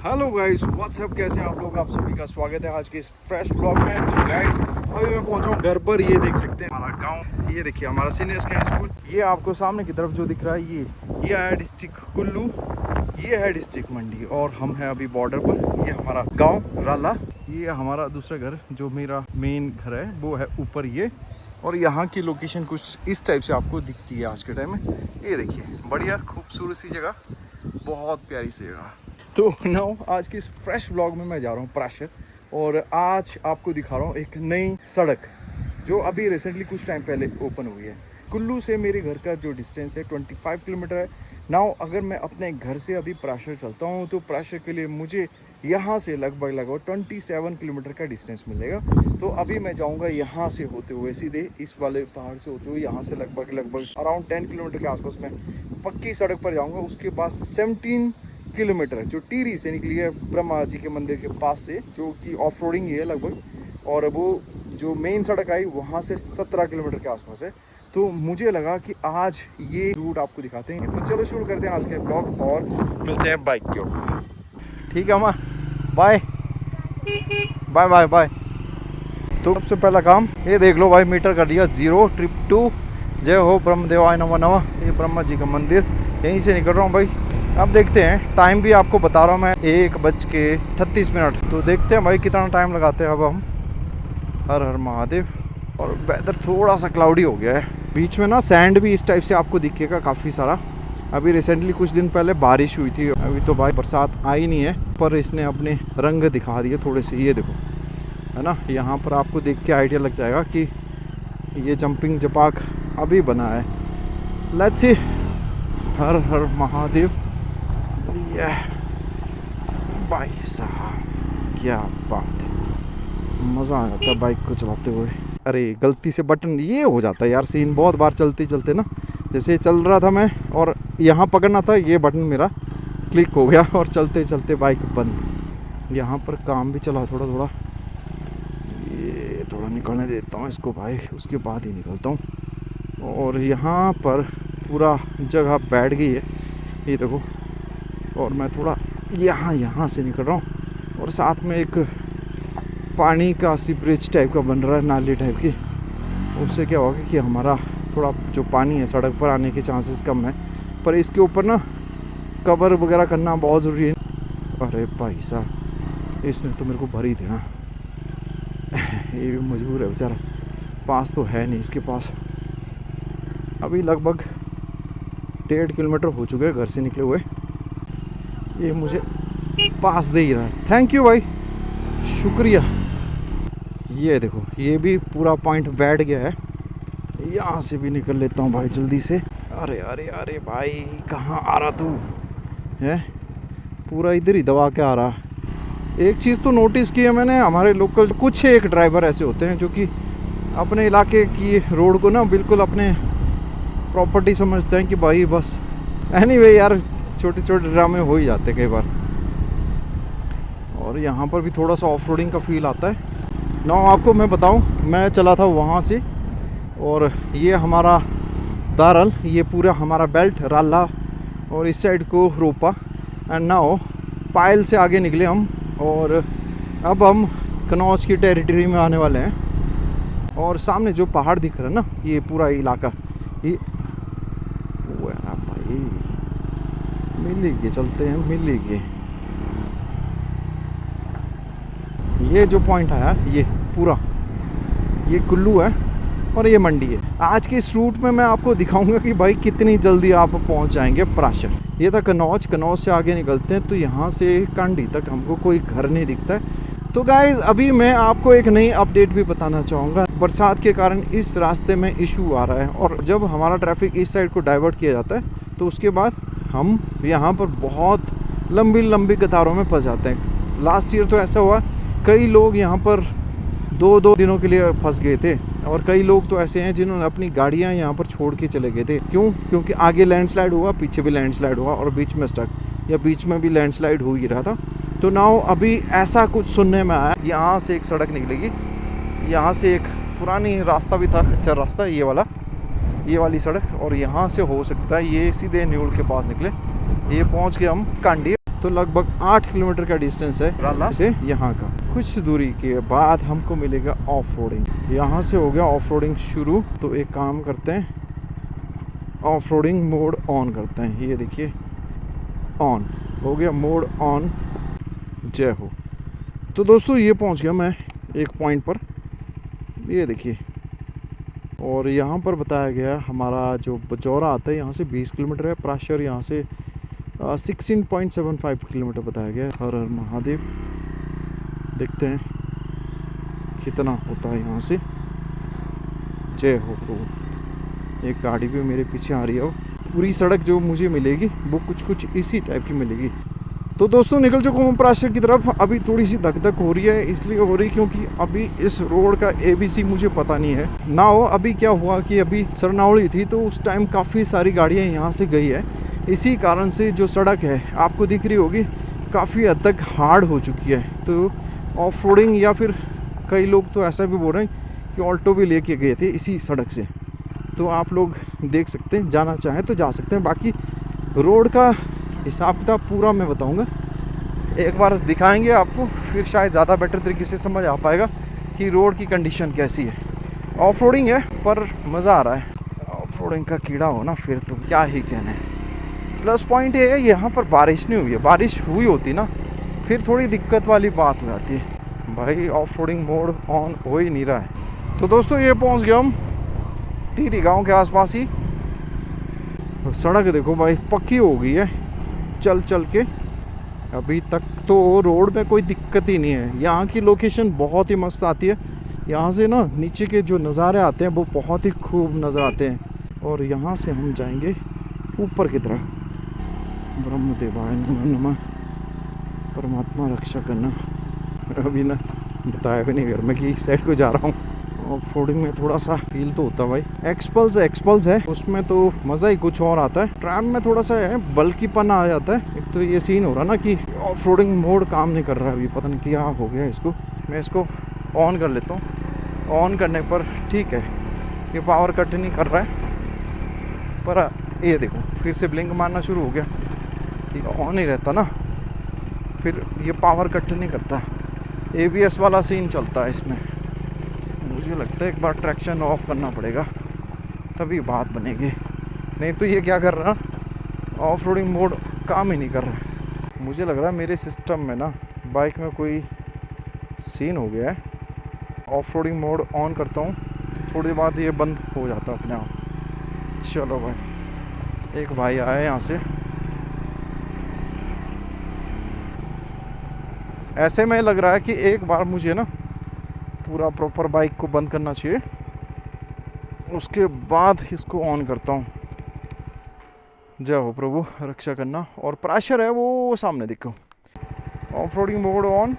Hello guys what's up, कैसे हैं आप लोग। आप सभी का स्वागत है आज के इस फ्रेश ब्लॉग में। तो गाइस अभी मैं पहुंचा हूं घर पर। ये देख सकते हैं हमारा गांव, ये देखिए हमारा सीनियर सेकेंडरी स्कूल। ये आपको सामने की तरफ जो दिख रहा है ये है डिस्ट्रिक्ट कुल्लू, ये है डिस्ट्रिक्ट मंडी और हम हैं अभी बॉर्डर पर। ये हमारा गाँव राला, ये हमारा दूसरा घर जो मेरा मेन घर है वो है ऊपर ये। और यहाँ की लोकेशन कुछ इस टाइप से आपको दिखती है आज के टाइम में। ये देखिए बढ़िया खूबसूरत सी जगह, बहुत प्यारी सी जगह। तो नाउ आज के इस फ्रेश व्लॉग में मैं जा रहा हूँ प्राशर और आज आपको दिखा रहा हूँ एक नई सड़क जो अभी रिसेंटली कुछ टाइम पहले ओपन हुई है। कुल्लू से मेरे घर का जो डिस्टेंस है 25 किलोमीटर है। नाउ अगर मैं अपने घर से अभी प्राशर चलता हूँ तो प्राशर के लिए मुझे यहाँ से लगभग 27 किलोमीटर का डिस्टेंस मिलेगा। तो अभी मैं जाऊँगा यहाँ से होते हुए सीधे इस वाले पहाड़ से होते हुए यहाँ से लगभग अराउंड 10 किलोमीटर के आसपास में पक्की सड़क पर जाऊँगा। उसके बाद 17 किलोमीटर जो टिहरी से निकली है ब्रह्मा जी के मंदिर के पास से, जो कि ऑफ रोडिंग ही है लगभग, और वो जो मेन सड़क आई वहाँ से 17 किलोमीटर के आसपास है। तो मुझे लगा कि आज ये रूट आपको दिखाते हैं। तो चलो शुरू करते हैं आज के ब्लॉग और मिलते हैं बाइक के ऊपर। ठीक है अम्मा, बाय बाय बाय बाय। तो सबसे पहला काम ये देख लो भाई, मीटर कर दिया 0 ट्रिप 2। जय हो ब्रह्मदेवाय नमः नमः। ये ब्रह्मा जी का मंदिर, यहीं से निकल रहा हूँ भाई। अब देखते हैं, टाइम भी आपको बता रहा हूँ मैं 1:38। तो देखते हैं भाई कितना टाइम लगाते हैं अब हम। हर हर महादेव। और वेदर थोड़ा सा क्लाउडी हो गया है, बीच में ना सैंड भी इस टाइप से आपको दिखेगा काफ़ी सारा। अभी रिसेंटली कुछ दिन पहले बारिश हुई थी, अभी तो भाई बरसात आई नहीं है, पर इसने अपने रंग दिखा दिए थोड़े से। ये देखो है ना, यहाँ पर आपको देख के आइडिया लग जाएगा कि ये जंपिंग जपाक अभी बना है। Let's see. हर हर महादेव। भाई साहब क्या बात है, मज़ा आ जाता है बाइक को चलाते हुए। अरे गलती से बटन ये हो जाता है यार, सीन बहुत बार चलते चलते ना, जैसे चल रहा था मैं और यहाँ पकड़ना था, ये बटन मेरा क्लिक हो गया और चलते चलते बाइक बंद। यहाँ पर काम भी चला थोड़ा थोड़ा, ये थोड़ा निकलने देता हूँ इसको भाई, उसके बाद ही निकलता हूँ। और यहाँ पर पूरा जगह बैठ गई है, ये देखो। और मैं थोड़ा यहाँ से निकल रहा हूँ और साथ में एक पानी का सीवरेज टाइप का बन रहा है, नाली टाइप की। उससे क्या होगा कि हमारा थोड़ा जो पानी है सड़क पर आने के चांसेस कम है, पर इसके ऊपर ना कवर वगैरह करना बहुत ज़रूरी है। अरे भाई साहब, इसने तो मेरे को भर ही देना। ये भी मजबूर है बेचारा, पास तो है नहीं इसके पास। अभी लगभग 1.5 किलोमीटर हो चुके हैं घर से निकले हुए। ये मुझे पास दे ही रहा है, थैंक यू भाई, शुक्रिया। ये देखो ये भी पूरा पॉइंट बैठ गया है, यहाँ से भी निकल लेता हूँ भाई जल्दी से। अरे अरे अरे भाई कहाँ आ रहा तू है, पूरा इधर ही दबा के आ रहा। एक चीज़ तो नोटिस की है मैंने, हमारे लोकल कुछ एक ड्राइवर ऐसे होते हैं जो कि अपने इलाके की रोड को ना बिल्कुल अपने प्रॉपर्टी समझते हैं कि भाई बस। एनीवे यार, छोटे छोटे ड्रामे हो ही जाते कई बार। और यहाँ पर भी थोड़ा सा ऑफ रोडिंग का फील आता है ना। आपको मैं बताऊँ, मैं चला था वहाँ से, और ये हमारा दारल, ये पूरा हमारा बेल्ट राला, और इस साइड को रोपा। एंड नाउ पायल से आगे निकले हम, और अब हम कनौज की टेरिटरी में आने वाले हैं। और सामने जो पहाड़ दिख रहा है ना, ये पूरा इलाका, ये वो है भाई, मिलेंगे चलते हैं, मिलेंगे। ये जो पॉइंट आया ये पूरा, ये कुल्लू है और ये मंडी है। आज के इस रूट में मैं आपको दिखाऊंगा कि भाई कितनी जल्दी आप पहुंच जाएंगे प्राशर। ये था कनौज, कनौज से आगे निकलते हैं तो यहाँ से कांडी तक हमको कोई घर नहीं दिखता है। तो गाइज अभी मैं आपको एक नई अपडेट भी बताना चाहूँगा। बरसात के कारण इस रास्ते में इशू आ रहा है, और जब हमारा ट्रैफिक इस साइड को डाइवर्ट किया जाता है तो उसके बाद हम यहाँ पर बहुत लंबी लंबी कतारों में फंस जाते हैं। लास्ट ईयर तो ऐसा हुआ, कई लोग यहाँ पर 2-2 दिनों के लिए फंस गए थे, और कई लोग तो ऐसे हैं जिन्होंने अपनी गाड़ियाँ यहाँ पर छोड़ के चले गए थे। क्यों? क्योंकि आगे लैंडस्लाइड हुआ, पीछे भी लैंडस्लाइड हुआ, और बीच में स्टक, या बीच में भी लैंडस्लाइड हो ही रहा था। तो नाउ अभी ऐसा कुछ सुनने में आया, यहाँ से एक सड़क निकलेगी, यहाँ से एक पुरानी रास्ता भी था, कच्चा रास्ता, ये वाली सड़क, और यहाँ से हो सकता है ये सीधे न्यूल के पास निकले। ये पहुँच गए हम कांडी। तो लगभग 8 किलोमीटर का डिस्टेंस है से यहाँ का। कुछ दूरी के बाद हमको मिलेगा ऑफ रोडिंग। यहाँ से हो गया ऑफ रोडिंग शुरू। तो एक काम करते हैं, ऑफ रोडिंग मोड ऑन करते हैं। ये देखिए ऑन हो गया, मोड ऑन। जय हो। तो दोस्तों ये पहुँच गया मैं एक पॉइंट पर, ये देखिए। और यहाँ पर बताया गया हमारा जो बजौरा आता है यहाँ से 20 किलोमीटर है, प्राशर यहाँ से 16.75 किलोमीटर बताया गया है। हर हर महादेव। देखते हैं कितना होता है यहाँ से। जय हो प्रभु। एक गाड़ी भी मेरे पीछे आ रही है। पूरी सड़क जो मुझे मिलेगी वो कुछ इसी टाइप की मिलेगी। तो दोस्तों निकल चुका हूँ प्राशर की तरफ। अभी थोड़ी सी धक धक हो रही है, इसलिए हो रही क्योंकि अभी इस रोड का ABC मुझे पता नहीं है ना हो। अभी क्या हुआ कि अभी सरनावली थी तो उस टाइम काफ़ी सारी गाड़ियाँ यहाँ से गई है, इसी कारण से जो सड़क है आपको दिख रही होगी काफ़ी हद तक हार्ड हो चुकी है। तो ऑफ रोडिंग या फिर कई लोग तो ऐसा भी बोल रहे हैं कि ऑल्टो भी लेके गए थे इसी सड़क से। तो आप लोग देख सकते हैं, जाना चाहें तो जा सकते हैं। बाकी रोड का हिसाब किताब पूरा मैं बताऊंगा, एक बार दिखाएंगे आपको, फिर शायद ज़्यादा बेटर तरीके से समझ आ पाएगा कि रोड की कंडीशन कैसी है। ऑफ रोडिंग है पर मज़ा आ रहा है। ऑफ रोडिंग का कीड़ा हो ना फिर तो क्या ही कहना है। प्लस पॉइंट ये है यहाँ पर बारिश नहीं हुई है। बारिश हुई होती ना फिर थोड़ी दिक्कत वाली बात हो जाती है। भाई ऑफ रोडिंग मोड ऑन हो ही नहीं रहा है। तो दोस्तों ये पहुँच गया हम टिहरी गाँव के आसपास ही। सड़क देखो भाई पक्की हो गई है चल चल के। अभी तक तो रोड में कोई दिक्कत ही नहीं है। यहाँ की लोकेशन बहुत ही मस्त आती है। यहाँ से ना नीचे के जो नज़ारे आते हैं वो बहुत ही खूब नज़र आते हैं। और यहाँ से हम जाएंगे ऊपर की तरफ। ब्रह्मदेवाय नमः नमः। परमात्मा रक्षा करना। अभी ना बताया भी नहीं घर में कि इस साइड को जा रहा हूँ। ऑफ रोडिंग में थोड़ा सा फील तो होता है भाई। एक्सपल्स है उसमें तो मज़ा ही कुछ और आता है। ट्रैम में थोड़ा सा है बल्कीपन आ जाता है। एक तो ये सीन हो रहा ना कि ऑफ रोडिंग मोड काम नहीं कर रहा है। अभी पता नहीं क्या हो गया इसको। मैं इसको ऑन कर लेता हूँ। ऑन करने पर ठीक है, ये पावर कट नहीं कर रहा है। पर ये देखो फिर से ब्लिंक मारना शुरू हो गया। ये ऑन ही रहता ना फिर ये पावर कट नहीं करता। ABS वाला सीन चलता है इसमें। मुझे लगता है एक बार ट्रैक्शन ऑफ करना पड़ेगा तभी बात बनेगी, नहीं तो ये क्या कर रहा, ऑफ रोडिंग मोड काम ही नहीं कर रहा। मुझे लग रहा है मेरे सिस्टम में ना बाइक में कोई सीन हो गया है। ऑफ रोडिंग मोड ऑन करता हूँ तो थोड़ी देर बाद ये बंद हो जाता अपने आप। चलो भाई, एक भाई आया यहाँ से। ऐसे में लग रहा है कि एक बार मुझे ना पूरा प्रॉपर बाइक को बंद करना चाहिए, उसके बाद इसको ऑन करता हूँ। जय हो प्रभु रक्षा करना। और प्राशर है वो सामने देखो। Off roading mode on.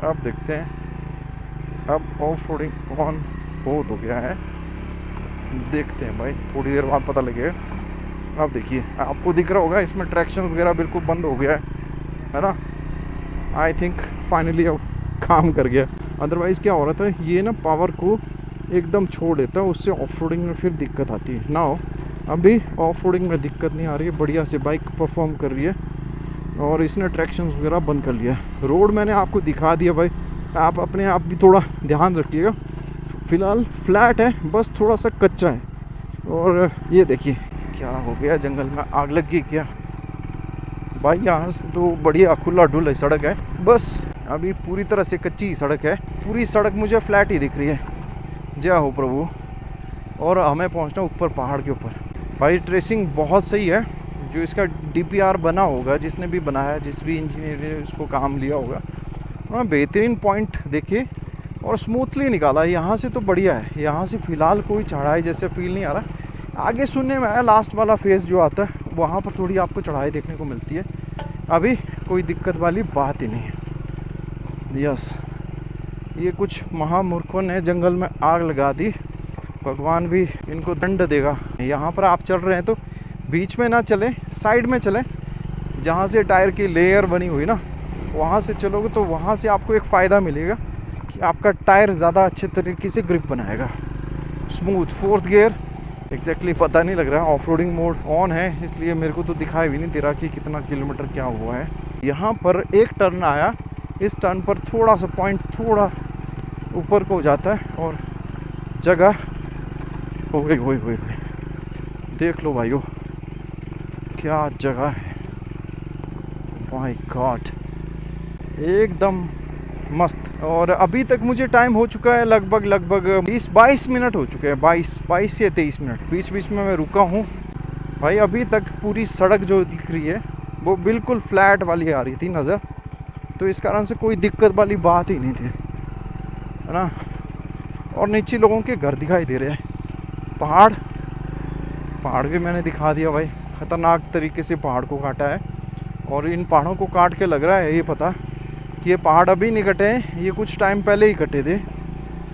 अब देखते हैं, अब ऑफ रोडिंग ऑन हो तो गया है। देखते हैं भाई, थोड़ी देर बाद पता लगेगा। अब देखिए आपको दिख रहा होगा इसमें ट्रैक्शन वगैरह बिल्कुल बंद हो गया है ना। आई थिंक फाइनली अब काम कर गया। अदरवाइज़ क्या हो रहा था, ये ना पावर को एकदम छोड़ देता है, उससे ऑफ रोडिंग में फिर दिक्कत आती है ना। हो अभी ऑफ रोडिंग में दिक्कत नहीं आ रही है, बढ़िया से बाइक परफॉर्म कर रही है। और इसने ट्रैक्शंस वगैरह बंद कर लिया। रोड मैंने आपको दिखा दिया भाई, आप अपने आप भी थोड़ा ध्यान रखिएगा। फ़िलहाल फ्लैट है, बस थोड़ा सा कच्चा है। और ये देखिए क्या हो गया, जंगल में आग लग गई क्या भाई। यहाँ से तो बढ़िया खुला डुला सड़क है, बस अभी पूरी तरह से कच्ची सड़क है। पूरी सड़क मुझे फ्लैट ही दिख रही है। जय हो प्रभु। और हमें पहुँचना ऊपर पहाड़ के ऊपर। भाई ट्रेसिंग बहुत सही है। जो इसका DPR बना होगा, जिसने भी बनाया, जिस भी इंजीनियर ने इसको काम लिया होगा, उन्होंने बेहतरीन पॉइंट देखे और स्मूथली निकाला। यहाँ से तो बढ़िया है। यहाँ से फ़िलहाल कोई चढ़ाई जैसे फील नहीं आ रहा। आगे सुनने में आया लास्ट वाला फेज़ जो आता है वहाँ पर थोड़ी आपको चढ़ाई देखने को मिलती है। अभी कोई दिक्कत वाली बात ही नहीं है। यस, ये कुछ महामूर्खों ने जंगल में आग लगा दी। भगवान भी इनको दंड देगा। यहाँ पर आप चल रहे हैं तो बीच में ना चलें, साइड में चलें। जहाँ से टायर की लेयर बनी हुई ना, वहाँ से चलोगे तो वहाँ से आपको एक फ़ायदा मिलेगा कि आपका टायर ज़्यादा अच्छे तरीके से ग्रिप बनाएगा। स्मूथ 4th गियर एग्जैक्टली पता नहीं लग रहा है। ऑफ रोडिंग मोड ऑन है इसलिए मेरे को तो दिखाई भी नहीं दे रहा कि कितना किलोमीटर क्या हुआ है। यहाँ पर एक टर्न आया, इस टर्न पर थोड़ा सा पॉइंट थोड़ा ऊपर को हो जाता है और जगह हो गई। देख लो भाइयों क्या जगह है, माय गॉड एकदम मस्त। और अभी तक मुझे टाइम हो चुका है लगभग 20-22 मिनट हो चुके हैं, 22 से 23 मिनट। बीच बीच में मैं रुका हूँ भाई। अभी तक पूरी सड़क जो दिख रही है वो बिल्कुल फ्लैट वाली आ रही थी नज़र, तो इस कारण से कोई दिक्कत वाली बात ही नहीं थी, है ना। और नीचे लोगों के घर दिखाई दे रहे हैं। पहाड़ भी मैंने दिखा दिया भाई। ख़तरनाक तरीके से पहाड़ को काटा है, और इन पहाड़ों को काट के लग रहा है ये पता कि ये पहाड़ अभी नहीं कटे हैं, ये कुछ टाइम पहले ही कटे थे।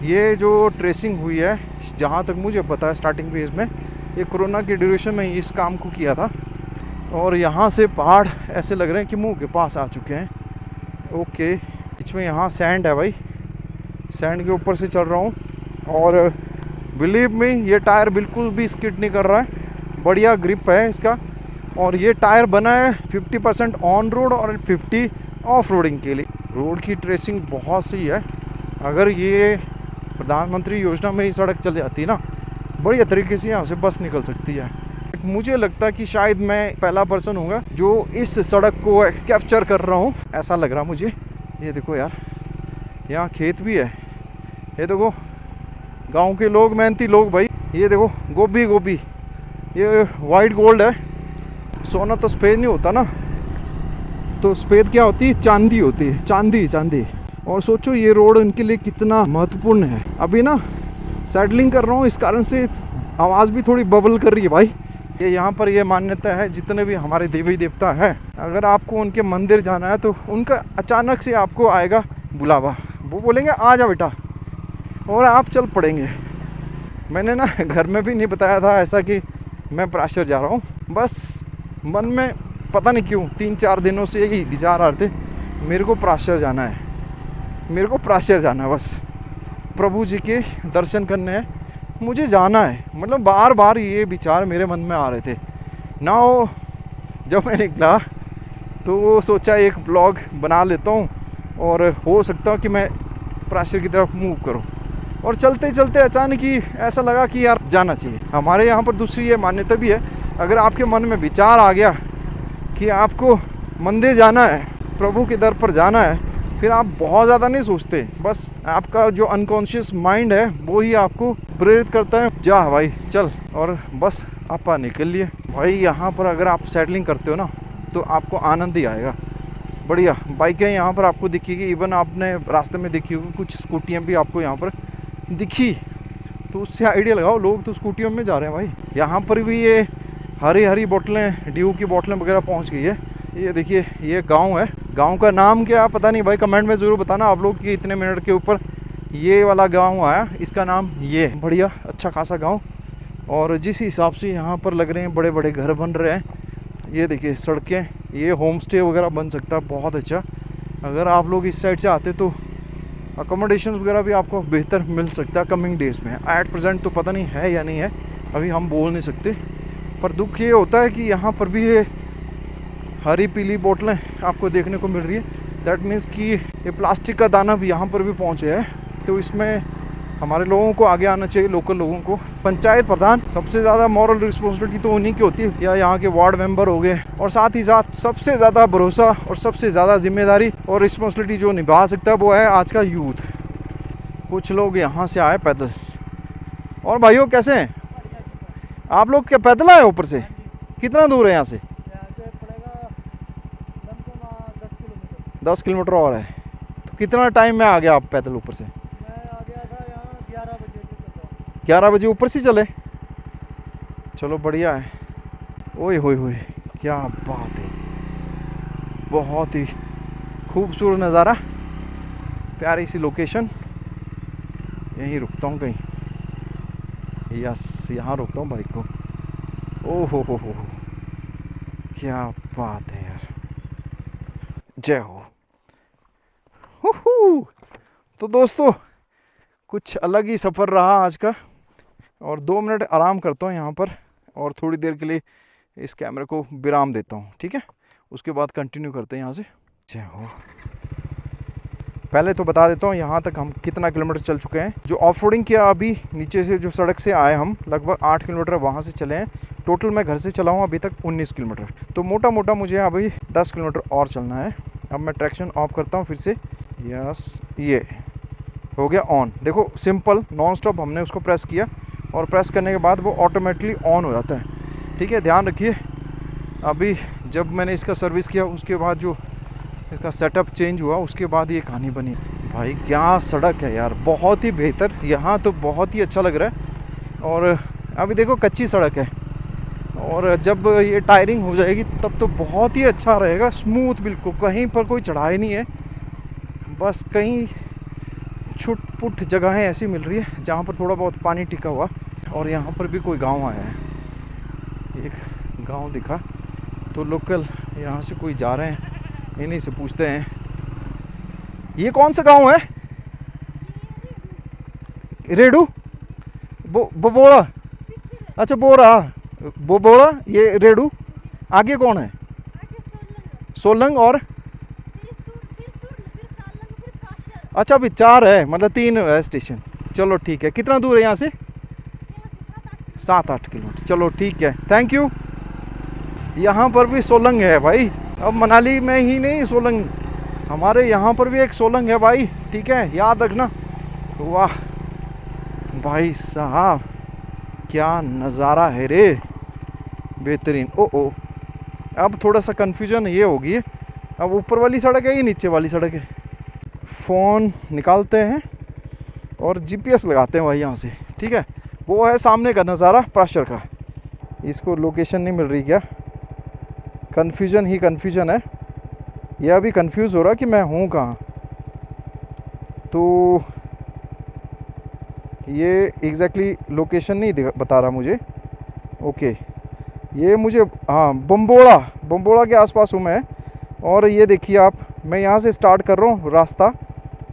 ये जो ट्रेसिंग हुई है जहाँ तक मुझे पता है स्टार्टिंग फेज़ में, ये कोरोना के ड्यूरेशन में इस काम को किया था। और यहाँ से पहाड़ ऐसे लग रहे हैं कि मुंह के पास आ चुके हैं। ओके, बीच में यहाँ सैंड है भाई, सैंड के ऊपर से चल रहा हूँ। और बिलीव मी ये टायर बिल्कुल भी स्किड नहीं कर रहा है, बढ़िया ग्रिप है इसका। और ये टायर बना है 50% ऑन रोड और 50 ऑफ रोडिंग के लिए। रोड की ट्रेसिंग बहुत सही है। अगर ये प्रधानमंत्री योजना में ही सड़क चल जाती ना, बढ़िया तरीके से यहाँ से बस निकल सकती है। मुझे लगता है कि शायद मैं पहला पर्सन हूँगा जो इस सड़क को कैप्चर कर रहा हूँ, ऐसा लग रहा मुझे। ये देखो यार, यहाँ खेत भी है। ये देखो गांव के लोग, मेहनती लोग भाई। ये देखो गोभी, ये वाइट गोल्ड है। सोना तो सफ़ेद नहीं होता ना, तो सफ़ेद क्या होती है? चांदी होती है, चांदी। और सोचो ये रोड इनके लिए कितना महत्वपूर्ण है। अभी ना सैडलिंग कर रहा हूँ, इस कारण से आवाज़ भी थोड़ी बबल कर रही है भाई। ये यहाँ पर ये मान्यता है, जितने भी हमारे देवी देवता है, अगर आपको उनके मंदिर जाना है तो उनका अचानक से आपको आएगा बुलावा। वो बोलेंगे आ जा बेटा, और आप चल पड़ेंगे। मैंने ना घर में भी नहीं बताया था ऐसा कि मैं पराशर जा रहा हूँ। बस मन में पता नहीं क्यों 3-4 दिनों से यही विचार आ रहे थे, मेरे को पराशर जाना है, बस प्रभु जी के दर्शन करने हैं, मुझे जाना है। मतलब बार बार ये विचार मेरे मन में आ रहे थे ना। जब मैं निकला तो सोचा एक ब्लॉग बना लेता हूँ, और हो सकता है कि मैं पराशर की तरफ मूव करूँ। और चलते चलते अचानक ही ऐसा लगा कि यार जाना चाहिए। हमारे यहाँ पर दूसरी ये मान्यता भी है, अगर आपके मन में विचार आ गया कि आपको मंदिर जाना है, प्रभु के दर पर जाना है, फिर आप बहुत ज़्यादा नहीं सोचते, बस आपका जो अनकॉन्शियस माइंड है वो ही आपको प्रेरित करता है, जा भाई चल, और बस आप निकल लिए भाई। यहाँ पर अगर आप सैडलिंग करते हो ना तो आपको आनंद ही आएगा। बढ़िया बाइकें यहाँ पर आपको दिखेगी, इवन आपने रास्ते में देखी होगी कुछ स्कूटियाँ भी आपको यहाँ पर दिखी, तो उससे आइडिया लगाओ लोग तो स्कूटियों में जा रहे हैं भाई। यहाँ पर भी ये हरी बोतलें, ड्यू की बोतलें वगैरह पहुँच गई है। ये देखिए ये गांव है, गांव का नाम क्या पता नहीं भाई, कमेंट में ज़रूर बताना आप लोग कि इतने मिनट के ऊपर ये वाला गांव आया, इसका नाम ये। बढ़िया अच्छा खासा गांव। और जिस हिसाब से यहाँ पर लग रहे हैं बड़े बड़े घर बन रहे हैं, ये देखिए सड़कें, ये होम स्टे वगैरह बन सकता है बहुत अच्छा। अगर आप लोग इस साइड से आते तो अकोमोडेशन वगैरह भी आपको बेहतर मिल सकता है कमिंग डेज़ में। एट प्रेजेंट तो पता नहीं है या नहीं है, अभी हम बोल नहीं सकते। पर दुख ये होता है कि यहाँ पर भी ये हरी पीली बोतलें आपको देखने को मिल रही है। दैट मीन्स कि ये प्लास्टिक का दाना भी यहाँ पर भी पहुँचे है, तो इसमें हमारे लोगों को आगे आना चाहिए, लोकल लोगों को। पंचायत प्रधान सबसे ज़्यादा मॉरल रिस्पॉन्सिबिलिटी तो उन्हीं की होती है, या यहाँ के वार्ड मेंबर हो गए। और साथ ही साथ सबसे ज़्यादा भरोसा और सबसे ज़्यादा जिम्मेदारी और रिस्पॉन्सिबिलिटी जो निभा सकता है वो है आज का यूथ। कुछ लोग यहाँ से आए पैदल। और भाइयों कैसे हैं आप लोग? क्या पैदल आए ऊपर से? कितना दूर है यहाँ से? 10 किलोमीटर और है। तो कितना टाइम में आ गया आप पैदल ऊपर से? मैं आ गया था यहाँ 11 बजे से। 11 बजे ऊपर से चले? चलो बढ़िया है। ओए होए होए क्या बात है, बहुत ही खूबसूरत नज़ारा, प्यारी सी लोकेशन। यहीं रुकता हूँ कहीं, यस यहाँ रुकता हूँ बाइक को। ओहो हो, क्या बात है यार, जय हो। तो दोस्तों कुछ अलग ही सफ़र रहा आज का। और 2 मिनट आराम करता हूँ यहाँ पर और थोड़ी देर के लिए इस कैमरे को विराम देता हूँ, ठीक है। उसके बाद कंटिन्यू करते हैं यहाँ से। जय हो। पहले तो बता देता हूँ यहाँ तक हम कितना किलोमीटर चल चुके हैं। जो ऑफ रोडिंग किया अभी नीचे से, जो सड़क से आए हम लगभग 8 किलोमीटर वहाँ से चले हैं। टोटल मैं घर से चला हूँ अभी तक 19 किलोमीटर। तो मोटा मोटा मुझे अभी 10 किलोमीटर और चलना है। अब मैं ट्रैक्शन ऑफ करता हूँ फिर से। यस, ये हो गया ऑन। देखो सिंपल नॉन स्टॉप हमने उसको प्रेस किया और प्रेस करने के बाद वो ऑटोमेटिकली ऑन हो जाता है, ठीक है। ध्यान रखिए, अभी जब मैंने इसका सर्विस किया उसके बाद जो इसका सेटअप चेंज हुआ उसके बाद ये कहानी बनी। भाई क्या सड़क है यार, बहुत ही बेहतर। यहाँ तो बहुत ही अच्छा लग रहा है। और अभी देखो कच्ची सड़क है और जब ये टायरिंग हो जाएगी तब तो बहुत ही अच्छा रहेगा, स्मूथ बिल्कुल। कहीं पर कोई चढ़ाई नहीं है, बस कहीं छुट-पुट जगहें ऐसी मिल रही है जहाँ पर थोड़ा बहुत पानी टिका हुआ। और यहाँ पर भी कोई गांव आया है, एक गांव दिखा तो लोकल यहाँ से कोई जा रहे हैं, इन्हीं से पूछते हैं। ये कौन सा गांव है? रेडू बोबोड़ा, अच्छा बोरा बोबोड़ा, ये रेडू। आगे कौन है? सोलंग और अच्छा अभी 4 है, मतलब 3 है स्टेशन। चलो ठीक है। कितना दूर है यहाँ से? 7-8 किलोमीटर। चलो ठीक है, थैंक यू। यहाँ पर भी सोलंग है भाई। अब मनाली में ही नहीं, सोलंग हमारे यहाँ पर भी एक सोलंग है भाई, ठीक है, याद रखना। वाह भाई साहब क्या नज़ारा है रे, बेहतरीन। ओ अब थोड़ा सा कन्फ्यूजन ये होगी, अब ऊपर वाली सड़क है या नीचे वाली सड़क है। फ़ोन निकालते हैं और जीपीएस लगाते हैं भाई यहाँ से, ठीक है। वो है सामने का नज़ारा प्राशर का। इसको लोकेशन नहीं मिल रही क्या? कन्फ्यूजन ही कन्फ्यूजन है। यह अभी कंफ्यूज हो रहा कि मैं हूँ कहाँ। तो ये एग्जैक्टली लोकेशन नहीं बता रहा मुझे। ओके, ये मुझे हाँ बम्बोड़ा के आसपास हूँ मैं। और ये देखिए आप, मैं यहाँ से स्टार्ट कर रहा हूँ रास्ता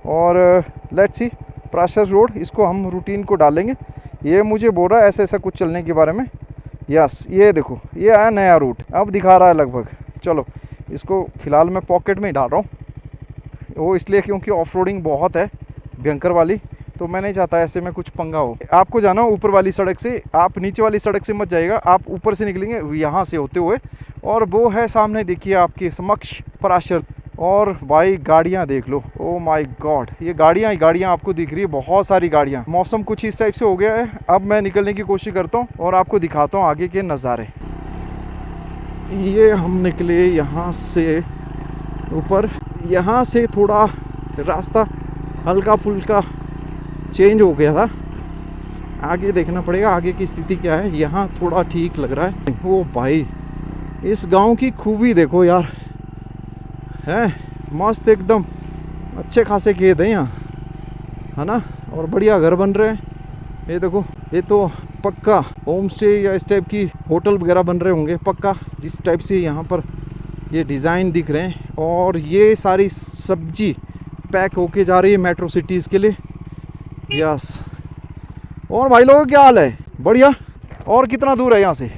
और लेट्स सी प्राशर रोड, इसको हम रूटीन को डालेंगे। ये मुझे बोल रहा है ऐसा ऐसा कुछ चलने के बारे में। यस, ये देखो ये आया नया रूट, अब दिखा रहा है लगभग। चलो इसको फ़िलहाल मैं पॉकेट में ही डाल रहा हूँ, वो इसलिए क्योंकि ऑफ रोडिंग बहुत है भयंकर वाली, तो मैं नहीं चाहता ऐसे में कुछ पंगा हो। आपको जाना ऊपर वाली सड़क से, आप नीचे वाली सड़क से मत जाइएगा, आप ऊपर से निकलेंगे यहाँ से होते हुए। और वो है सामने देखिए आपके समक्ष प्राशर। और भाई गाड़ियाँ देख लो, ओ माय गॉड, ये गाड़ियाँ ही गाड़ियाँ आपको दिख रही है, बहुत सारी गाड़ियाँ। मौसम कुछ इस टाइप से हो गया है। अब मैं निकलने की कोशिश करता हूँ और आपको दिखाता हूँ आगे के नज़ारे। ये हम निकले यहाँ से ऊपर, यहाँ से थोड़ा रास्ता हल्का फुल्का चेंज हो गया था। आगे देखना पड़ेगा आगे की स्थिति क्या है। यहाँ थोड़ा ठीक लग रहा है। ओ भाई इस गांव की खूबी देखो यार, है मस्त एकदम, अच्छे खासे खेत हैं यहाँ, है ना। और बढ़िया घर बन रहे हैं। ये देखो, ये तो पक्का होम स्टे या इस टाइप की होटल वगैरह बन रहे होंगे पक्का, जिस टाइप से यहाँ पर ये डिज़ाइन दिख रहे हैं। और ये सारी सब्जी पैक होके जा रही है मेट्रो सिटीज़ के लिए। यस। और भाई लोगों क्या हाल है? बढ़िया। और कितना दूर है यहाँ से?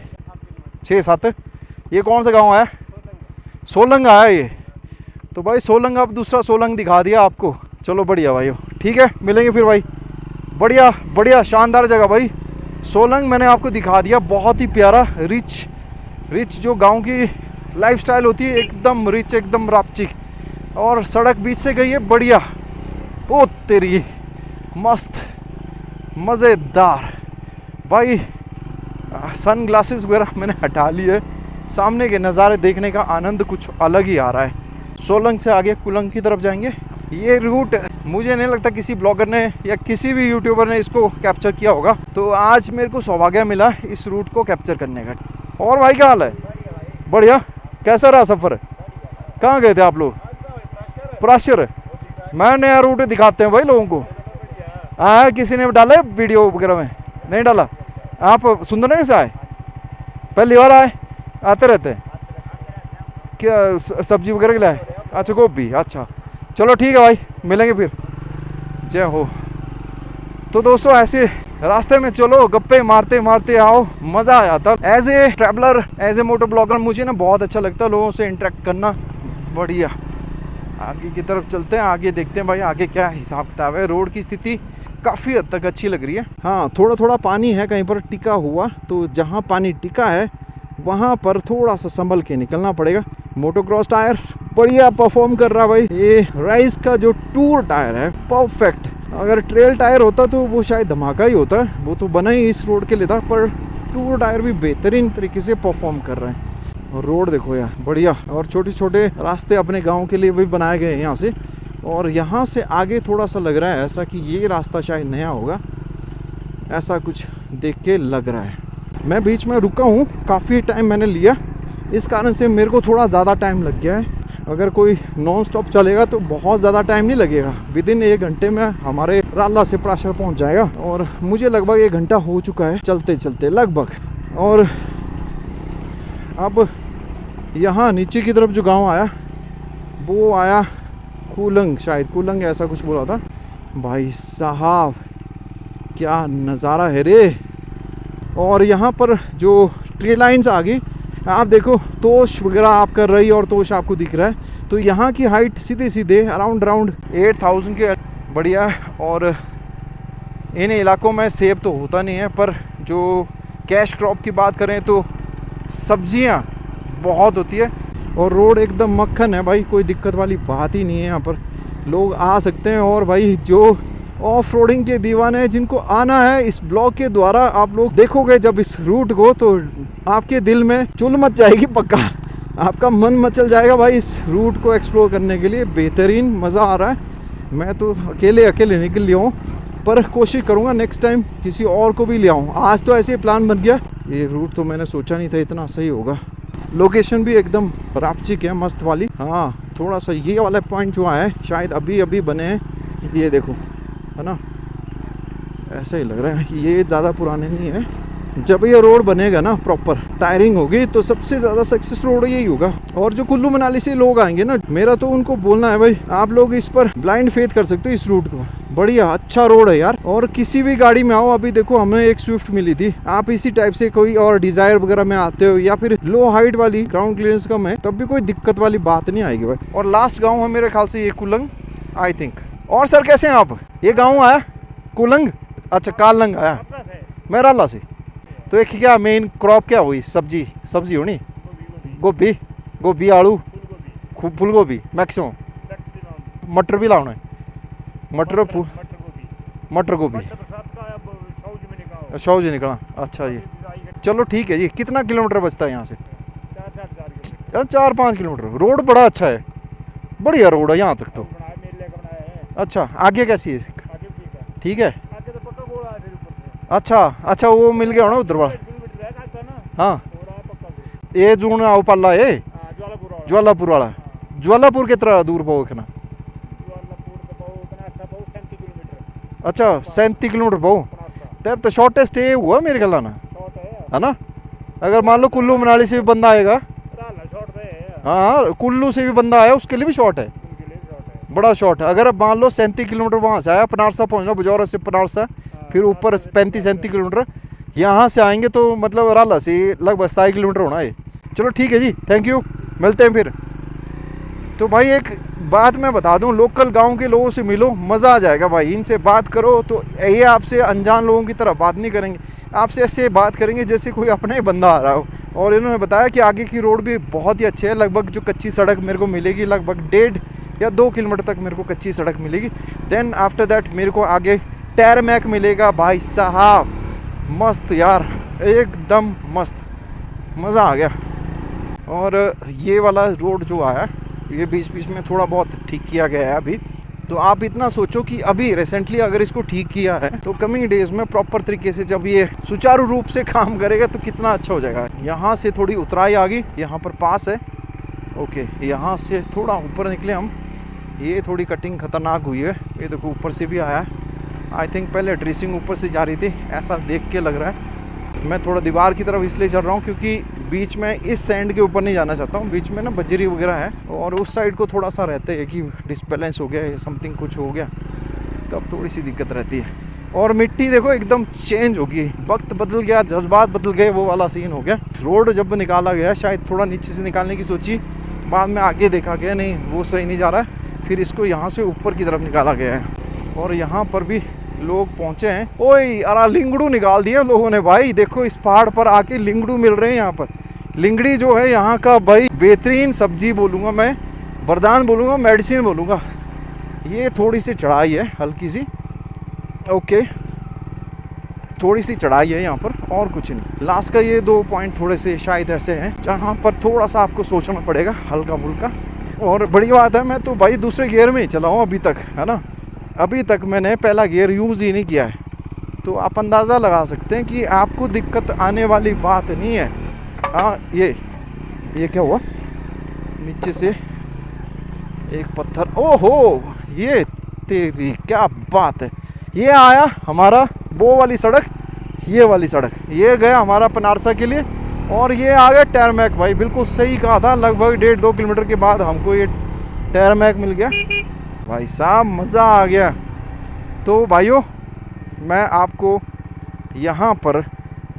6-7। ये कौन सा गांव है? सोलंग आया ये तो भाई। सोलंग, अब दूसरा सोलंग दिखा दिया आपको। चलो बढ़िया भाई, ठीक है, मिलेंगे फिर भाई। बढ़िया बढ़िया शानदार जगह भाई। सोलंग मैंने आपको दिखा दिया, बहुत ही प्यारा, रिच जो गांव की लाइफस्टाइल होती है, एकदम रिच, एकदम रापचिक। और सड़क बीच से गई है, बढ़िया। ओ तेरी मस्त मज़ेदार भाई। सन ग्लासेस वगैरह मैंने हटा ली है, सामने के नज़ारे देखने का आनंद कुछ अलग ही आ रहा है। सोलंग से आगे कुलंग की तरफ जाएंगे। ये रूट मुझे नहीं लगता किसी ब्लॉगर ने या किसी भी यूट्यूबर ने इसको कैप्चर किया होगा, तो आज मेरे को सौभाग्य मिला इस रूट को कैप्चर करने का। और भाई क्या हाल है? बढ़िया। कैसा रहा सफ़र? कहाँ गए थे आप लोग? प्राशर। मैं नया रूट दिखाते हैं भाई लोगों को। हाँ, किसी ने डाला है वीडियो वगैरह में? नहीं डाला। आप सुंदरनगर से आए? पहली बार आए? आते रहते हैं क्या सब्जी वगैरह के लिए? अच्छा गोभी, अच्छा चलो ठीक है भाई, मिलेंगे फिर। जय हो। तो दोस्तों ऐसे रास्ते में चलो गप्पे मारते मारते आओ, मजा आ जाता। As a traveller, as a moto blogger मुझे ना बहुत अच्छा लगता है लोगों से इंटरेक्ट करना। बढ़िया, आगे की तरफ चलते हैं, आगे देखते हैं भाई आगे क्या हिसाब किताब है। रोड की स्थिति काफ़ी हद तक अच्छी लग रही है। हाँ, थोड़ा थोड़ा पानी है कहीं पर टिका हुआ, तो जहाँ पानी टिका है वहाँ पर थोड़ा सा संभल के निकलना पड़ेगा। मोटोक्रॉस टायर बढ़िया परफॉर्म कर रहा भाई। ये राइस का जो टूर टायर है परफेक्ट। अगर ट्रेल टायर होता तो वो शायद धमाका ही होता, वो तो बना ही इस रोड के लिए था, पर टूर टायर भी बेहतरीन तरीके से परफॉर्म कर रहे हैं। और रोड देखो यार बढ़िया, और छोटे छोटे रास्ते अपने गांव के लिए भी बनाए गए हैं यहाँ से। और यहाँ से आगे थोड़ा सा लग रहा है ऐसा कि ये रास्ता शायद नया होगा, ऐसा कुछ देख के लग रहा है। मैं बीच में रुका हूँ, काफ़ी टाइम मैंने लिया, इस कारण से मेरे को थोड़ा ज़्यादा टाइम लग गया है। अगर कोई नॉन स्टॉप चलेगा तो बहुत ज़्यादा टाइम नहीं लगेगा, विदिन 1 घंटे में हमारे राला से प्राशर पहुँच जाएगा। और मुझे लगभग 1 घंटा हो चुका है चलते चलते लगभग। और अब यहाँ नीचे की तरफ जो गांव आया वो आया कुलंग, शायद कुलंग ऐसा कुछ बोला था। भाई साहब क्या नज़ारा है रे। और यहाँ पर जो ट्री लाइन्स आ गई, आप देखो तोश वगैरह आप कर रही और तोश आपको दिख रहा है, तो यहाँ की हाइट सीधे सीधे अराउंड 8000 के बढ़िया। और इन इलाकों में सेब तो होता नहीं है, पर जो कैश क्रॉप की बात करें तो सब्जियाँ बहुत होती है। और रोड एकदम मक्खन है भाई, कोई दिक्कत वाली बात ही नहीं है। यहाँ पर लोग आ सकते हैं। और भाई जो ऑफ रोडिंग के दीवाने हैं, जिनको आना है इस ब्लॉग के द्वारा, आप लोग देखोगे जब इस रूट को तो आपके दिल में चुल मच जाएगी पक्का, आपका मन मचल जाएगा भाई इस रूट को एक्सप्लोर करने के लिए। बेहतरीन मज़ा आ रहा है। मैं तो अकेले निकल लिया हूँ, पर कोशिश करूँगा नेक्स्ट टाइम किसी और को भी ले आऊँ। आज तो ऐसे ही प्लान बन गया, ये रूट तो मैंने सोचा नहीं था इतना सही होगा। लोकेशन भी एकदम रापचिक है, मस्त वाली। हाँ, थोड़ा सा ये वाला पॉइंट जो है शायद अभी अभी बने हैं, ये देखो है ना, ऐसा ही लग रहा है। ये ज़्यादा पुराने नहीं है। जब ये रोड बनेगा ना, प्रॉपर टायरिंग होगी, तो सबसे ज़्यादा सक्सेस रोड यही होगा। और जो कुल्लू मनाली से लोग आएंगे ना, मेरा तो उनको बोलना है भाई आप लोग इस पर ब्लाइंड फेथ कर सकते हो इस रूट को। बढ़िया अच्छा रोड है यार। और किसी भी गाड़ी में आओ, अभी देखो हमें एक स्विफ्ट मिली थी, आप इसी टाइप से कोई और डिजायर वगैरह में आते हो या फिर लो हाइट वाली, ग्राउंड क्लियरेंस कम है, तब भी कोई दिक्कत वाली बात नहीं आएगी भाई। और लास्ट गाँव है मेरे ख्याल से ये कुलंग आई थिंक। और सर कैसे हैं आप? ये गाँव आया कुलंग? अच्छा कालंग आया, मैं राला से। तो एक क्या मेन क्रॉप क्या हुई? सब्जी होनी, गोभी आलू फूल गोभी मैक्सिमम, मटर भी लाना है, मटर गोभी सौ जी निकला। अच्छा जी, चलो ठीक है जी। कितना किलोमीटर बचता है यहाँ से? 4-5 किलोमीटर। रोड बड़ा अच्छा है, बढ़िया रोड है यहाँ तक तो। अच्छा आगे कैसी है? ठीक है। अच्छा वो मिल गया ना उधर वाला। हाँ ये जून आओ पाला है ज्वालापुर वाला। ज्वालापुर कितना दूर पाओ? अच्छा 37 किलोमीटर पाओ, तब तो शॉर्टेस्ट ये हुआ मेरे ख्याल ना, है ना। अगर मान लो कुल्लू मनाली से भी बंदा आएगा, हाँ कुल्लू से भी बंदा आया उसके लिए भी शॉर्ट है, बड़ा शॉर्ट है। अगर मान लो 37 किलोमीटर वहाँ से आया, पनारसा पहुँचना, बुजौरा से पनारसा, फिर ऊपर 35-37 किलोमीटर यहाँ से आएंगे, तो मतलब राला से लगभग 27 किलोमीटर होना है। चलो ठीक है जी, थैंक यू, मिलते हैं फिर। तो भाई एक बात मैं बता दूं, लोकल गांव के लोगों से मिलो, मज़ा आ जाएगा भाई। इनसे बात करो तो ये आपसे अनजान लोगों की तरह बात नहीं करेंगे, आपसे ऐसे बात करेंगे जैसे कोई अपना ही बंदा आ रहा हो। और इन्होंने बताया कि आगे की रोड भी बहुत ही अच्छी है, लगभग जो कच्ची सड़क मेरे को मिलेगी, लगभग 1.5 या 2 किलोमीटर तक मेरे को कच्ची सड़क मिलेगी। देन आफ्टर दैट मेरे को आगे टैरमैक मिलेगा। भाई साहब मस्त यार, एकदम मस्त, मज़ा आ गया। और ये वाला रोड जो आया, ये बीच बीच में थोड़ा बहुत ठीक किया गया है अभी। तो आप इतना सोचो कि अभी रिसेंटली अगर इसको ठीक किया है, तो कमिंग डेज में प्रॉपर तरीके से जब ये सुचारू रूप से काम करेगा तो कितना अच्छा हो जाएगा। यहाँ से थोड़ी उतराई आ गई, यहाँ पर पास है। ओके, यहाँ से थोड़ा ऊपर निकले हम, ये थोड़ी कटिंग खतरनाक हुई है। ये देखो ऊपर से भी आया है, आई थिंक पहले ड्रेसिंग ऊपर से जा रही थी, ऐसा देख के लग रहा है। मैं थोड़ा दीवार की तरफ इसलिए चल रहा हूँ क्योंकि बीच में इस सैंड के ऊपर नहीं जाना चाहता हूँ, बीच में ना बजरी वगैरह है, और उस साइड को थोड़ा सा रहता है कि डिसबैलेंस हो गया या समथिंग कुछ हो गया, तब थोड़ी सी दिक्कत रहती है। और मिट्टी देखो एकदम चेंज होगी, वक्त बदल गया, जज्बात बदल गए, वो वाला सीन हो गया। रोड जब निकाला गया शायद थोड़ा नीचे से निकालने की सोची, बाद में आगे देखा गया नहीं वो सही नहीं जा रहा है, फिर इसको यहाँ से ऊपर की तरफ निकाला गया है। और यहाँ पर भी लोग पहुँचे हैं। ओए अरे लिंगड़ू निकाल दिया लोगों ने भाई, देखो इस पहाड़ पर आके लिंगड़ू मिल रहे हैं। यहाँ पर लिंगड़ी जो है यहाँ का भाई बेहतरीन सब्जी बोलूँगा मैं, वरदान बोलूँगा, मेडिसिन बोलूँगा। ये थोड़ी सी चढ़ाई है हल्की सी, ओके थोड़ी सी चढ़ाई है यहाँ पर और कुछ नहीं। लास्ट का ये 2 पॉइंट थोड़े से शायद ऐसे हैं जहाँ पर थोड़ा सा आपको सोचना पड़ेगा हल्का फुल्का। और बड़ी बात है मैं तो भाई दूसरे गियर में ही चला हूँ अभी तक, है ना, अभी तक मैंने पहला गियर यूज़ ही नहीं किया है। तो आप अंदाज़ा लगा सकते हैं कि आपको दिक्कत आने वाली बात नहीं है। हाँ ये क्या हुआ, नीचे से एक पत्थर, ओहो ये तेरी क्या बात है। ये आया हमारा वो वाली सड़क, ये वाली सड़क, ये गया हमारा पनारसा के लिए, और ये आ गया टैरमैक। भाई बिल्कुल सही कहा था, लगभग 1.5-2 किलोमीटर के बाद हमको ये टैरमैक मिल गया। भाई साहब मज़ा आ गया। तो भाइयों मैं आपको यहाँ पर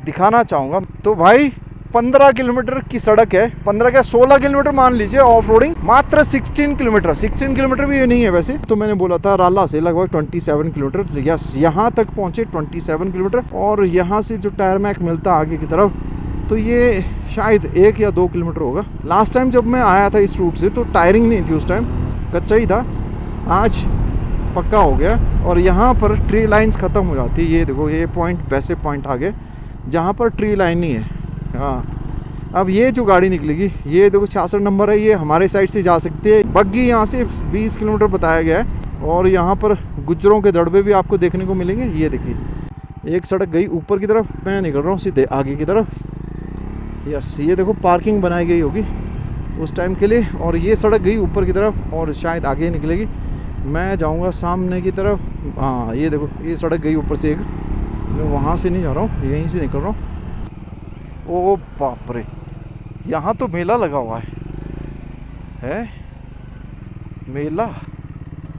दिखाना चाहूँगा। तो भाई 15 किलोमीटर की सड़क है, 15 क्या 16 किलोमीटर मान लीजिए ऑफ रोडिंग, मात्र 16 किलोमीटर भी ये नहीं है वैसे। तो मैंने बोला था राला से लगभग 27 किलोमीटर, यस यहाँ तक पहुँचे 27 किलोमीटर। और यहाँ से जो टैरमैक मिलता है आगे की तरफ, तो ये शायद 1 या 2 किलोमीटर होगा। लास्ट टाइम जब मैं आया था इस रूट से तो टायरिंग नहीं थी, उस टाइम कच्चा ही था, आज पक्का हो गया। और यहाँ पर ट्री लाइन्स ख़त्म हो जाती है। ये देखो ये पॉइंट, वैसे पॉइंट आ गए जहाँ पर ट्री लाइन नहीं है। हाँ अब ये जो गाड़ी निकलेगी, ये देखो 66 नंबर है, ये हमारे साइड से जा सकती है। बग्गी यहाँ से 20 किलोमीटर बताया गया है। और यहाँ पर गुज्जरों के दड़बे भी आपको देखने को मिलेंगे। ये देखिए एक सड़क गई ऊपर की तरफ, मैं निकल रहा हूँ सीधे आगे की तरफ। यस ये देखो पार्किंग बनाई गई होगी उस टाइम के लिए, और ये सड़क गई ऊपर की तरफ और शायद आगे निकलेगी। मैं जाऊँगा सामने की तरफ। हाँ ये देखो ये सड़क गई ऊपर से एक, मैं वहाँ से नहीं जा रहा हूँ, यहीं से निकल रहा हूँ। ओ बाप रे, यहाँ तो मेला लगा हुआ है मेला,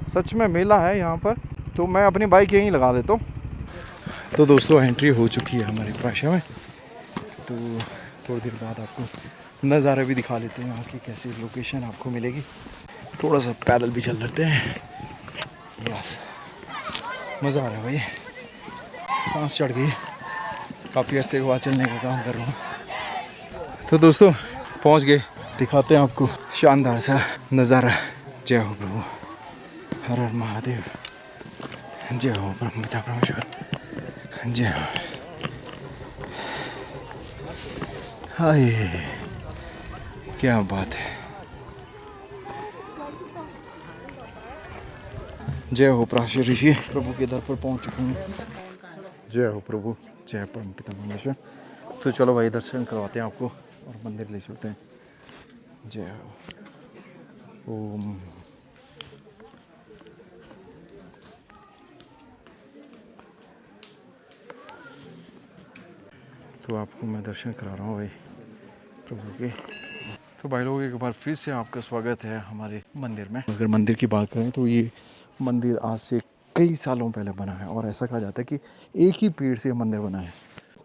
सच में मेला है यहाँ पर। तो मैं अपनी बाइक यहीं लगा देता हूँ। तो दोस्तों एंट्री हो चुकी है हमारे प्राशा में। तो थोड़ी देर बाद आपको नज़ारा भी दिखा लेते हैं यहाँ की, कैसी लोकेशन आपको मिलेगी। थोड़ा सा पैदल भी चल लेते हैं। यस मज़ा आ रहा है भाई, सांस चढ़ गई, काफ़ी अर्से के बाद चलने का काम कर रहा हूँ। तो दोस्तों पहुँच गए, दिखाते हैं आपको शानदार सा नज़ारा। जय हो प्रभु, हर हर महादेव, जय हो परम पिता परमेश्वर, जय हो। हाय क्या बात है, जय हो प्राशर ऋषि, प्रभु के दर पर पहुँच चुका हूँ। जय हो प्रभु, जय परम पिता परमेश्वर। तो चलो भाई दर्शन करवाते हैं आपको और मंदिर ले चलते हैं। जय हो। ओम तो आपको मैं दर्शन करा रहा हूँ भाई प्रभु के। तो भाई लोग एक बार फिर से आपका स्वागत है हमारे मंदिर में। अगर मंदिर की बात करें तो ये मंदिर आज से कई सालों पहले बना है, और ऐसा कहा जाता है कि एक ही पेड़ से मंदिर बना है।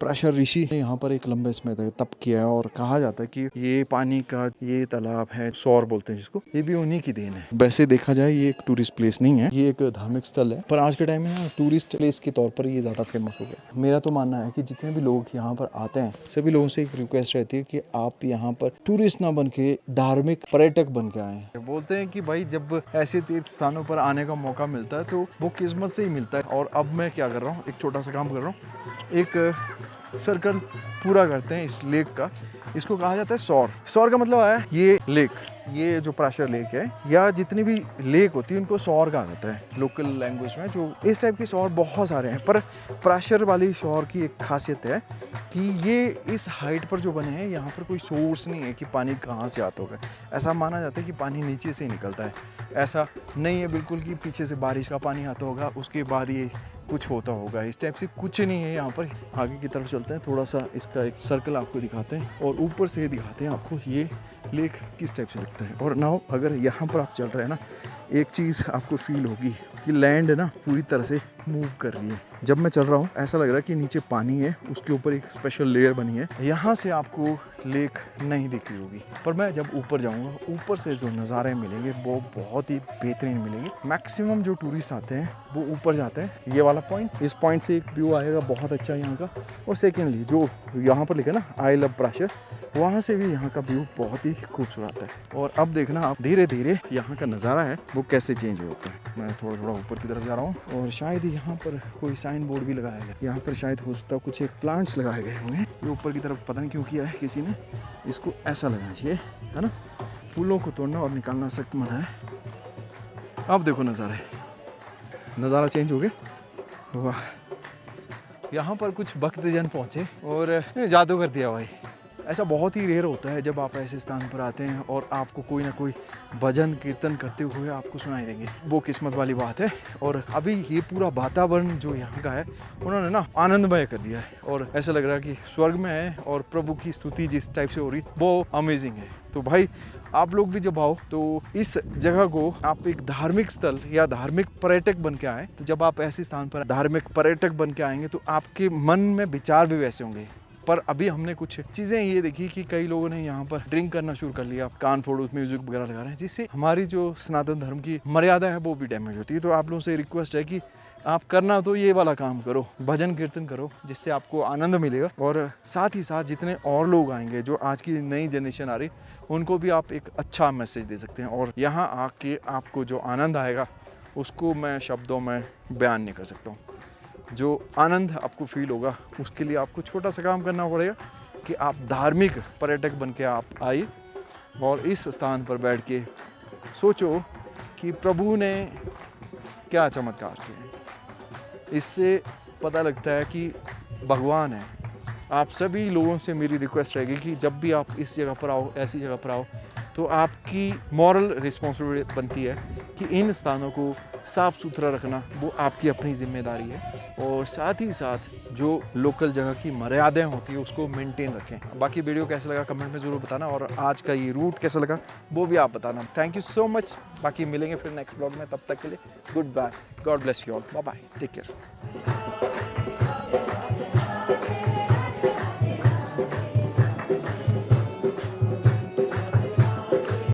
प्राशर ऋषि ने यहाँ पर एक लंबे समय तक तप किया है, और कहा जाता है कि ये पानी का ये तालाब है, सौर बोलते हैं जिसको, ये भी उन्हीं की देन है। वैसे देखा जाए ये एक टूरिस्ट प्लेस नहीं है, ये एक धार्मिक स्थल है, पर आज के टाइम में टूरिस्ट प्लेस के तौर पर ये ज़्यादा फेमस हो गया। मेरा तो मानना है कि जितने भी लोग यहाँ पर आते हैं सभी लोगों से एक रिक्वेस्ट रहती है कि आप यहाँ पर टूरिस्ट ना बन के धार्मिक पर्यटक बन के आए। बोलते हैं कि भाई जब ऐसे तीर्थ स्थानों पर आने का मौका मिलता है तो वो किस्मत से ही मिलता है। और अब मैं क्या कर रहा हूँ, एक छोटा सा काम कर रहा हूँ, एक सर्कल पूरा करते हैं इस लेक का। इसको कहा जाता है सौर। सौर का मतलब है ये लेक, ये जो प्राशर लेक है या जितनी भी लेक होती है उनको सौर कहा जाता है लोकल लैंग्वेज में। जो इस टाइप के सौर बहुत सारे हैं, पर प्राशर वाली सौर की एक खासियत है कि ये इस हाइट पर जो बने हैं, यहाँ पर कोई सोर्स नहीं है कि पानी कहाँ से आता होगा। ऐसा माना जाता है कि पानी नीचे से ही निकलता है, ऐसा नहीं है बिल्कुल कि पीछे से बारिश का पानी आता होगा उसके बाद ये कुछ होता होगा। इस टाइप से कुछ नहीं है यहाँ पर। आगे की तरफ चलते हैं, थोड़ा सा इसका एक सर्कल आपको दिखाते हैं और ऊपर से दिखाते हैं आपको ये लेक किस टाइप से दिखता है। और नाउ अगर यहाँ पर आप चल रहे हैं ना, एक चीज़ आपको फील होगी कि लैंड ना पूरी तरह से मूव कर रही है। जब मैं चल रहा हूँ ऐसा लग रहा है कि नीचे पानी है, उसके ऊपर एक स्पेशल लेयर बनी है। यहाँ से आपको लेक नहीं दिख रही होगी, पर मैं जब ऊपर जाऊँगा, ऊपर से जो नज़ारे मिलेंगे वो बहुत ही बेहतरीन मिलेंगे। मैक्सिमम जो टूरिस्ट आते हैं वो ऊपर जाते हैं, ये वाला पॉइंट, इस पॉइंट से एक व्यू आएगा बहुत अच्छा यहाँ का। और सेकेंडली जो यहाँ पर लिखा है ना आई लव प्राशर, वहाँ से भी यहाँ का व्यू बहुत ही खूबसूरत है। और अब देखना आप धीरे धीरे यहाँ का नज़ारा है वो कैसे चेंज होता है। मैं थोड़ा थोड़ा ऊपर की तरफ जा रहा हूँ और शायद यहाँ पर कोई साइन बोर्ड भी लगाया गया। यहाँ पर शायद हो सकता है कुछ एक प्लांट्स लगाए गए होंगे। ये ऊपर की तरफ पता नहीं क्यों किया है किसी ने, इसको ऐसा लगाना चाहिए, है ना। फूलों को तोड़ना और निकालना सख्त मना है। अब देखो नज़ारा चेंज हो गया। वाह, यहाँ पर कुछ भक्तजन पहुँचे और जादू कर दिया भाई। ऐसा बहुत ही रेयर होता है जब आप ऐसे स्थान पर आते हैं और आपको कोई ना कोई भजन कीर्तन करते हुए आपको सुनाई देंगे, वो किस्मत वाली बात है। और अभी ये पूरा वातावरण जो यहाँ का है उन्होंने ना आनंदमय कर दिया है और ऐसा लग रहा है कि स्वर्ग में है और प्रभु की स्तुति जिस टाइप से हो रही वो अमेजिंग है। तो भाई आप लोग भी जब आओ तो इस जगह को आप एक धार्मिक स्थल या धार्मिक पर्यटक बन के आए, तो जब आप ऐसे स्थान पर धार्मिक पर्यटक बन के आएंगे तो आपके मन में विचार भी वैसे होंगे। पर अभी हमने कुछ चीज़ें ये देखी कि कई लोगों ने यहाँ पर ड्रिंक करना शुरू कर लिया, कान फोड़ म्यूजिक वगैरह लगा रहे हैं, जिससे हमारी जो सनातन धर्म की मर्यादा है वो भी डैमेज होती है। तो आप लोगों से रिक्वेस्ट है कि आप करना तो ये वाला काम करो, भजन कीर्तन करो, जिससे आपको आनंद मिलेगा। और साथ ही साथ जितने और लोग आएंगे जो आज की नई जनरेशन आ रही, उनको भी आप एक अच्छा मैसेज दे सकते हैं। और यहाँ आके आपको जो आनंद आएगा उसको मैं शब्दों में बयान नहीं कर सकता हूँ। जो आनंद आपको फील होगा उसके लिए आपको छोटा सा काम करना पड़ेगा कि आप धार्मिक पर्यटक बन के आप आइए और इस स्थान पर बैठ के सोचो कि प्रभु ने क्या चमत्कार किए। इससे पता लगता है कि भगवान है। आप सभी लोगों से मेरी रिक्वेस्ट रहेगी कि जब भी आप इस जगह पर आओ, ऐसी जगह पर आओ, तो आपकी मॉरल रिस्पॉन्सिबिलिटी बनती है कि इन स्थानों को साफ़ सुथरा रखना वो आपकी अपनी जिम्मेदारी है। और साथ ही साथ जो लोकल जगह की मर्यादाएं होती है उसको मेंटेन रखें। बाकी वीडियो कैसा लगा कमेंट में ज़रूर बताना, और आज का ये रूट कैसा लगा वो भी आप बताना। Thank you so much. बाकी मिलेंगे फिर नेक्स्ट ब्लॉग में, तब तक के लिए goodbye, god bless you all, bye bye, take care.